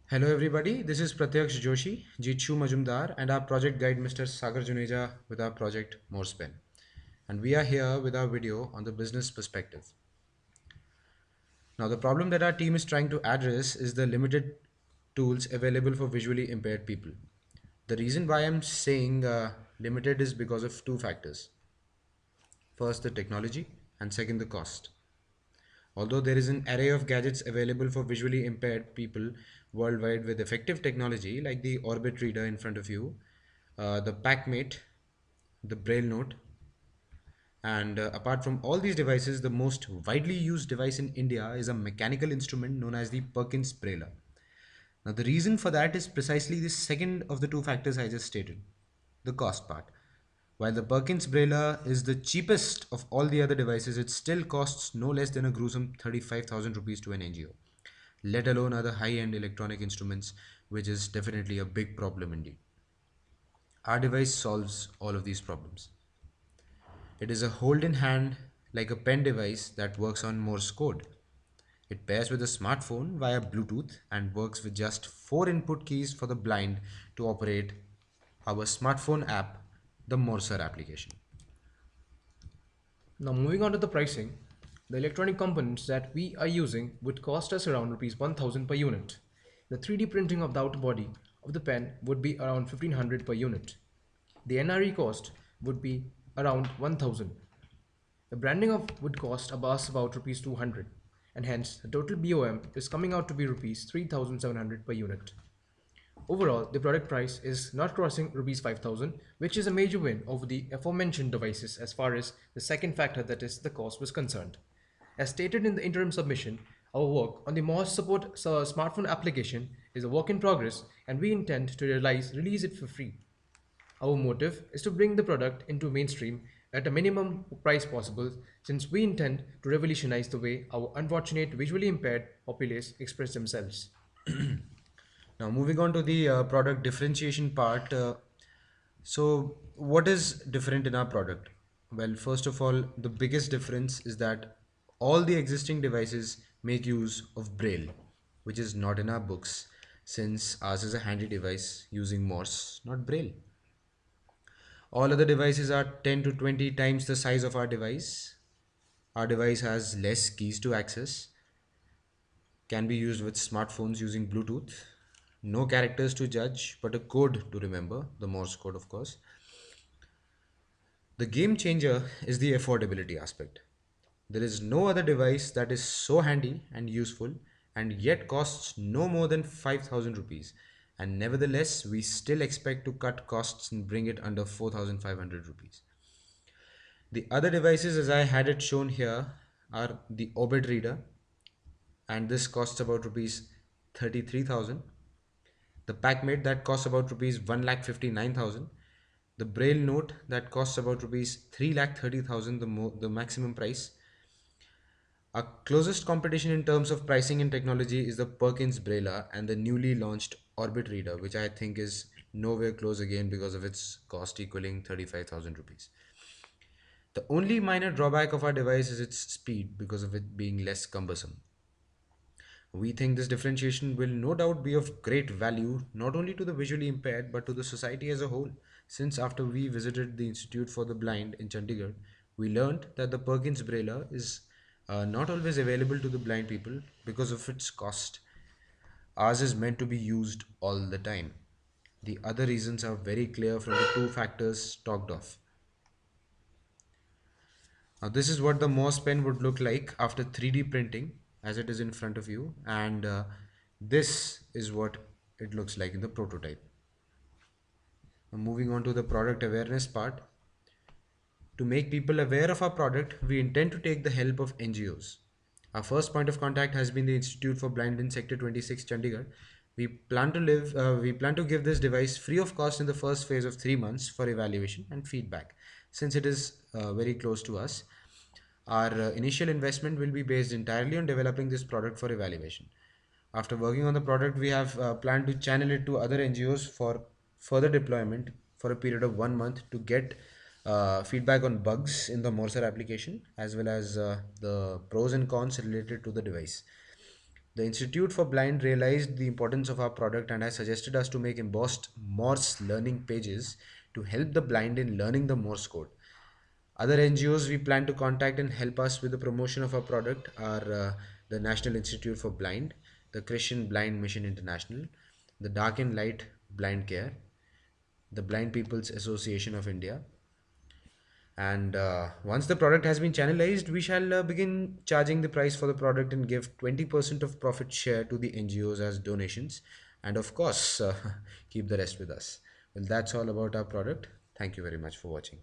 Hello everybody, this is Pratyaksh Joshi, Jichu Majumdar and our project guide Mr. Sagar Juneja with our project Morsepen. And we are here with our video on the business perspective. Now the problem that our team is trying to address is the limited tools available for visually impaired people. The reason why I'm saying limited is because of two factors. First, the technology, and second, the cost. Although there is an array of gadgets available for visually impaired people worldwide with effective technology like the Orbit reader in front of you, the PackMate, the Braille Note, and apart from all these devices, the most widely used device in India is a mechanical instrument known as the Perkins Brailler. Now, the reason for that is precisely the second of the two factors I just stated, the cost part. While the Perkins Brailler is the cheapest of all the other devices, it still costs no less than a gruesome 35,000 rupees to an NGO, let alone other high-end electronic instruments, which is definitely a big problem indeed. Our device solves all of these problems. It is a hold-in-hand, like a pen device that works on Morse code. It pairs with a smartphone via Bluetooth and works with just four input keys for the blind to operate our smartphone app, the Morser application. Now moving on to the pricing, the electronic components that we are using would cost us around rupees 1000 per unit. The 3D printing of the outer body of the pen would be around 1500 per unit. The NRE cost would be around 1000. The branding of would cost us about rupees 200, and hence the total BOM is coming out to be rupees 3700 per unit. Overall, the product price is not crossing rupees 5000, which is a major win over the aforementioned devices as far as the second factor, that is the cost, was concerned. As stated in the interim submission, our work on the Morse support smartphone application is a work in progress and we intend to release it for free. Our motive is to bring the product into mainstream at a minimum price possible, since we intend to revolutionize the way our unfortunate visually impaired populace express themselves. Now, moving on to the product differentiation part. So, what is different in our product? Well, first of all, the biggest difference is that all the existing devices make use of Braille, which is not in our books, since ours is a handy device using Morse, not Braille. All other devices are 10 to 20 times the size of our device. Our device has less keys to access, can be used with smartphones using Bluetooth, no characters to judge, but a code to remember, the Morse code, of course. The game changer is the affordability aspect. There is no other device that is so handy and useful and yet costs no more than 5000 rupees. And nevertheless, we still expect to cut costs and bring it under 4500 rupees. The other devices, as I had it shown here, are the Orbit reader, and this costs about rupees 33,000. The PackMate that costs about rupees 1,59,000. The Braille Note that costs about rupees 3,30,000, the maximum price. Our closest competition in terms of pricing and technology is the Perkins Brailler and the newly launched Orbit Reader, which I think is nowhere close again because of its cost equaling 35,000 rupees. The only minor drawback of our device is its speed because of it being less cumbersome. We think this differentiation will no doubt be of great value not only to the visually impaired but to the society as a whole. Since after we visited the Institute for the Blind in Chandigarh, we learned that the Perkins Brailler is not always available to the blind people because of its cost. Ours is meant to be used all the time. The other reasons are very clear from the two factors talked of. Now, this is what the Morse pen would look like after 3D printing as it is in front of you, and this is what it looks like in the prototype. Now, moving on to the product awareness part. To make people aware of our product, we intend to take the help of NGOs. Our first point of contact has been the Institute for Blind in Sector 26, Chandigarh. We plan to give this device free of cost in the first phase of 3 months for evaluation and feedback. Since it is very close to us, our initial investment will be based entirely on developing this product for evaluation. After working on the product, we have planned to channel it to other NGOs for further deployment for a period of 1 month to get feedback on bugs in the Morser application as well as the pros and cons related to the device. The Institute for Blind realized the importance of our product and has suggested us to make embossed Morse learning pages to help the blind in learning the Morse code. Other NGOs we plan to contact and help us with the promotion of our product are the National Institute for Blind, the Christian Blind Mission International, the Dark and Light Blind Care, the Blind People's Association of India. And once the product has been channelized, we shall begin charging the price for the product and give 20% of profit share to the NGOs as donations. And of course, keep the rest with us. Well, that's all about our product. Thank you very much for watching.